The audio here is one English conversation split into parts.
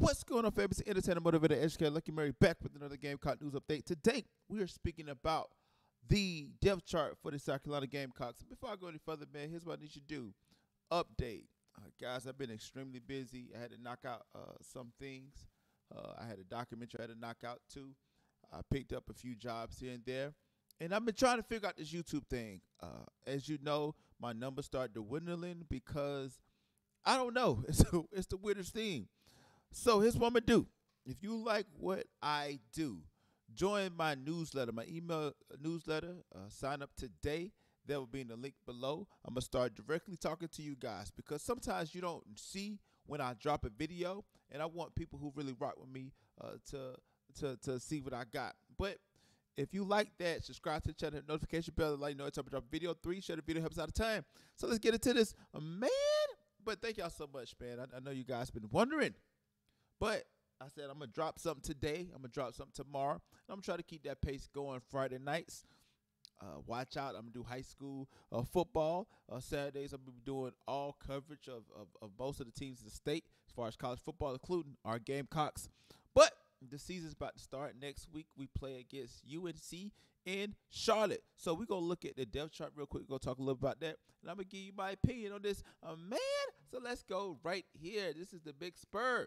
What's going on, famous entertainer, motivator, educator, Lucky Mary back with another Gamecock news update. Today, we are speaking about the depth chart for the South Carolina Gamecocks. Before I go any further, man, here's what I need you to do. Update. Guys, I've been extremely busy. I had to knock out some things. I had a documentary I had to knock out too. I picked up a few jobs here and there. And I've been trying to figure out this YouTube thing. As you know, my numbers start dwindling because, I don't know, it's the weirdest thing. So here's what I'm going to do. If you like what I do, join my newsletter, my email newsletter. Sign up today. There will be in the link below. I'm going to start directly talking to you guys because sometimes you don't see when I drop a video, and I want people who really rock with me to see what I got. But if you like that, subscribe to the channel, notification bell, let you know every time I drop a video. 3, share the video, helps out a time. So let's get into this, man. But thank y'all so much, man. I know you guys been wondering. But I said I'm going to drop something today. I'm going to drop something tomorrow. And I'm going to try to keep that pace going Friday nights. Watch out. I'm going to do high school football. Saturdays, I'm going to be doing all coverage of most of the teams in the state as far as college football, including our Gamecocks. But the season's about to start. Next week, we play against UNC in Charlotte. So we're going to look at the depth chart real quick. We're going to talk a little about that. And I'm going to give you my opinion on this, man. So let's go right here. This is the Big Spur.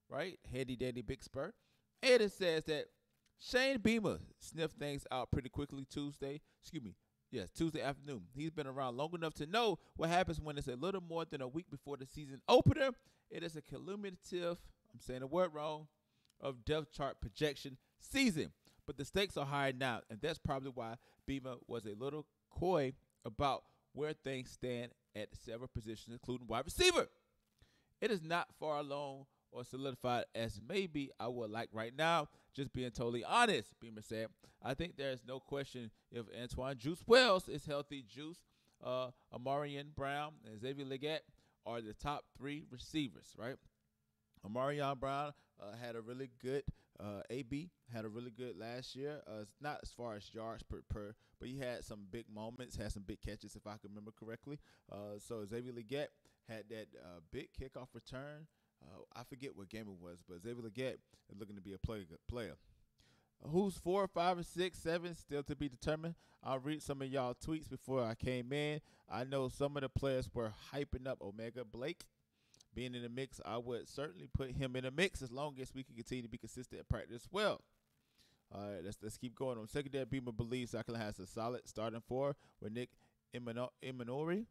Right? Handy dandy Big Spur. And it says that Shane Beamer sniffed things out pretty quickly Tuesday afternoon. He's been around long enough to know what happens when it's a little more than a week before the season opener. It is a culminative, I'm saying the word wrong, of depth chart projection season. But the stakes are higher now, and that's probably why Beamer was a little coy about where things stand at several positions, including wide receiver. It is not far along or solidified as maybe I would like right now, just being totally honest, Beamer said. I think there is no question if Antwane Wells is healthy. Ahmarean Brown and Xavier Legette are the top 3 receivers, right? Ahmarean Brown had a really good AB, had a really good last year. Not as far as yards per, but he had some big moments, had some big catches, if I can remember correctly. So Xavier Legette had that big kickoff return. I forget what game it was, but Xavier Legette is looking to be a player. Who's 4, 5, or 6, 7 still to be determined. I'll read some of y'all tweets before I came in. I know some of the players were hyping up Omega Blake being in the mix. I would certainly put him in the mix as long as we can continue to be consistent and practice well. All right, let's keep going. On secondary, Beamer believes South Carolina has a solid starting 4 with Nick Imanori.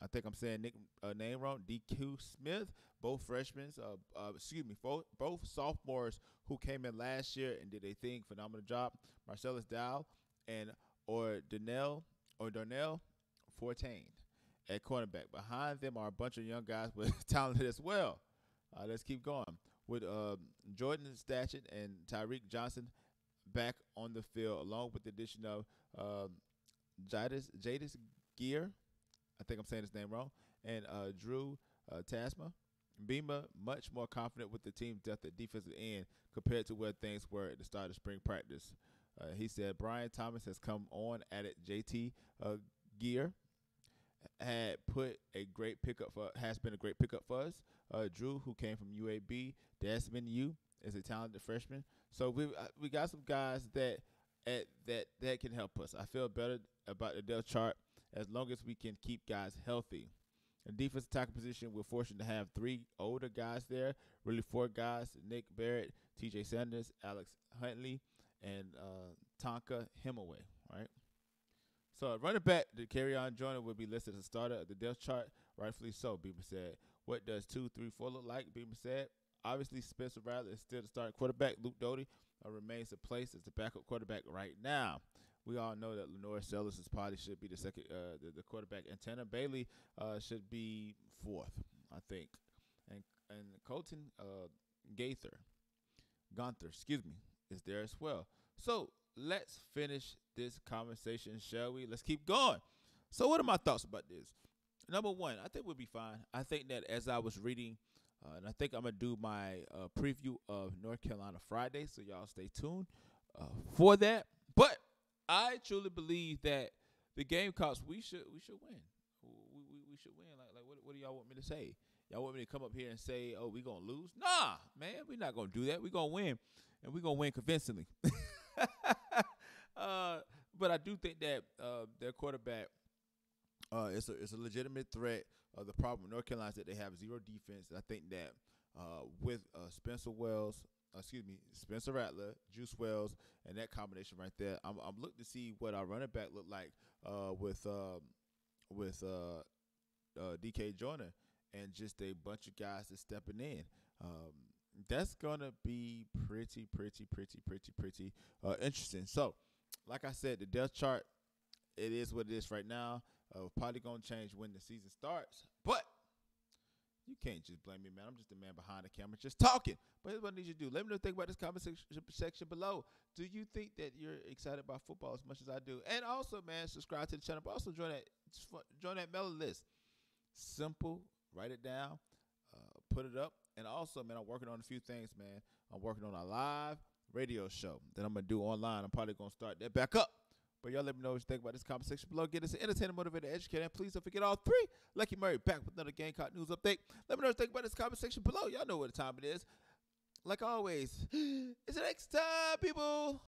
I think I'm saying Nick name wrong. DQ Smith, both freshmen, both sophomores who came in last year and did a phenomenal job. Marcellus Dow and Darnell Fortain at cornerback. Behind them are a bunch of young guys with talented as well. Let's keep going with Jordan Statchett and Tyreek Johnson back on the field, along with the addition of Jadis Gear. I think I'm saying his name wrong. And Drew Tasma. Beamer much more confident with the team's depth at defensive end compared to where things were at the start of spring practice. He said Brian Thomas has come on at it. JT Gear has been a great pickup for us. Drew, who came from UAB, Desmond Yu is a talented freshman. So we got some guys that can help us. I feel better about the depth chart as long as we can keep guys healthy. In defensive tackle position, we're fortunate to have 3 older guys there, really 4 guys, Nick Barrett, TJ Sanders, Alex Huntley, and Tonka Hemingway, right? So running back, the Carry-On Joyner will be listed as a starter of the depth chart, rightfully so, Beamer said. What does 2, 3, 4 look like, Beamer said. Obviously, Spencer Rattler is still the starting quarterback. Luke Doty remains in place as the backup quarterback right now. We all know that Lenore Sellers probably should be the second, the quarterback. And Tanner Bailey should be 4th, I think. And Colton Gunther, is there as well. So let's finish this conversation, shall we? Let's keep going. So what are my thoughts about this? Number 1, I think we'll be fine. I think that as I was reading, and I think I'm going to do my preview of North Carolina Friday, so y'all stay tuned for that. But I truly believe that the Gamecocks, we should win. We should win. Like what do y'all want me to say? Y'all want me to come up here and say, "Oh, we gonna lose"? Nah, man, we not gonna do that. We gonna win, and we gonna win convincingly. But I do think that their quarterback it's a legitimate threat. The problem with North Carolina is that they have zero defense. And I think that with Spencer Rattler, Juice Wells, and that combination right there, I'm looking to see what our running back look like with DK Joyner and just a bunch of guys that's stepping in. That's gonna be pretty interesting. So, like I said, the depth chart, it is what it is right now. Probably gonna change when the season starts, but you can't just blame me, man. I'm just the man behind the camera, just talking. But here's what I need you to do. Let me know what you think about this comment section below. Do you think that you're excited about football as much as I do? And also, man, subscribe to the channel, but also join that mailing list. Simple. Write it down. Put it up. And also, man, I'm working on a few things, man. I'm working on a live radio show that I'm going to do online. I'm probably going to start that back up. But y'all let me know what you think about this comment section below. Get us an entertainer, motivator, educator, and please don't forget all three. Lucky Murray back with another Gamecock news update. Let me know what you think about this comment section below. Y'all know what time it is. Like always, it's the next time, people.